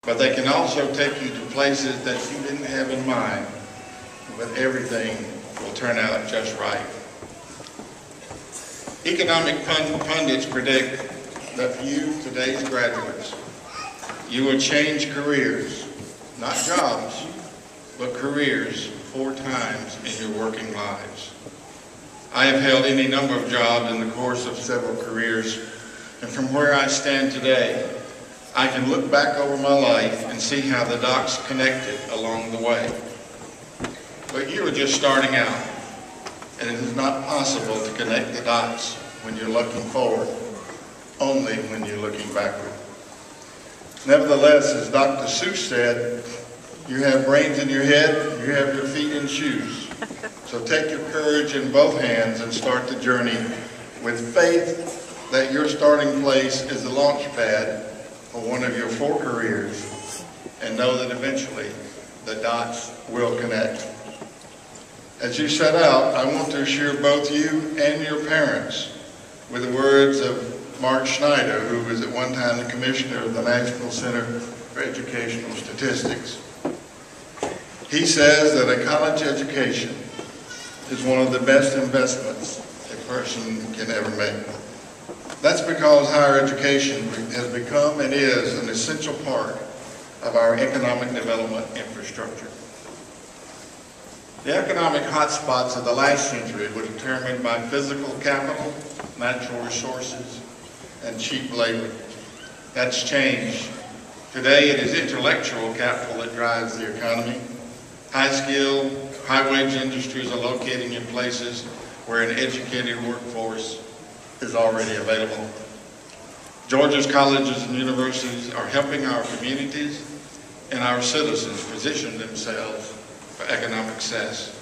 but they can also take you to places that you didn't have in mind, but everything will turn out just right. Economic pundits predict that for you, today's graduates, you will change careers, not jobs, but careers 4 times in your working lives. I have held any number of jobs in the course of several careers, and from where I stand today, I can look back over my life and see how the dots connected along the way. But you are just starting out, and it is not possible to connect the dots when you're looking forward, only when you're looking backward. Nevertheless, as Dr. Seuss said, you have brains in your head, you have your feet in shoes. So take your courage in both hands and start the journey with faith that your starting place is the launch pad for one of your 4 careers, and know that eventually the dots will connect. As you set out, I want to assure both you and your parents with the words of Mark Schneider, who was at one time the commissioner of the National Center for Educational Statistics. He says that a college education is one of the best investments a person can ever make. That's because higher education has become and is an essential part of our economic development infrastructure. The economic hotspots of the last century were determined by physical capital, natural resources, and cheap labor. That's changed. Today it is intellectual capital that drives the economy. High-skilled, high-wage industries are locating in places where an educated workforce is already available. Georgia's colleges and universities are helping our communities and our citizens position themselves for economic success.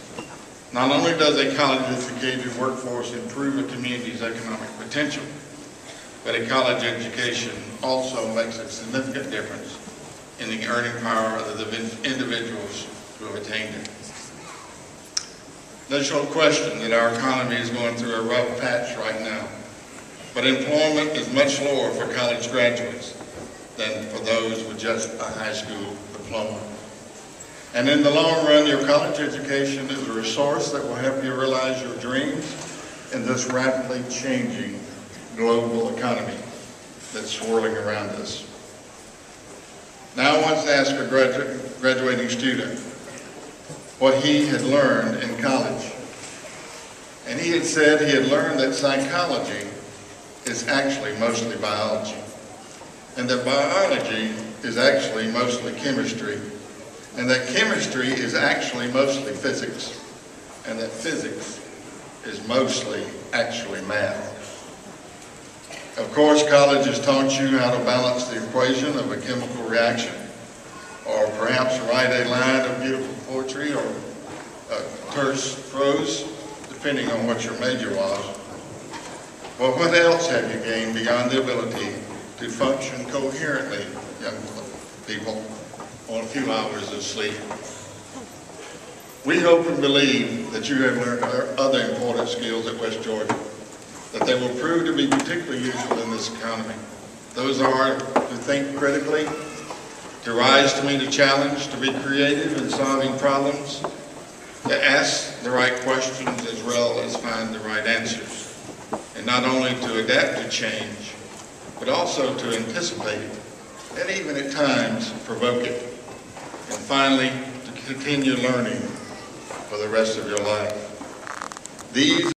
Not only does a college-educated workforce improve a community's economic potential, but a college education also makes a significant difference in the earning power of the individuals who have attained it. There's no question that our economy is going through a rough patch right now, but employment is much lower for college graduates than for those with just a high school diploma. And in the long run, your college education is a resource that will help you realize your dreams in this rapidly changing global economy that's swirling around us. Now I want to ask a graduating student what he had learned in college. And he had said he had learned that psychology is actually mostly biology, and that biology is actually mostly chemistry, and that chemistry is actually mostly physics, and that physics is mostly actually math. Of course, college has taught you how to balance the equation of a chemical reaction, or perhaps write a line of beautiful poetry or terse prose, depending on what your major was. Well, what else have you gained beyond the ability to function coherently, young people, on a few hours of sleep? We hope and believe that you have learned other important skills at West Georgia, that they will prove to be particularly useful in this economy. Those are to think critically, to rise to meet a challenge, to be creative in solving problems, to ask the right questions as well as find the right answers, and not only to adapt to change, but also to anticipate it, and even at times provoke it, and finally to continue learning for the rest of your life. These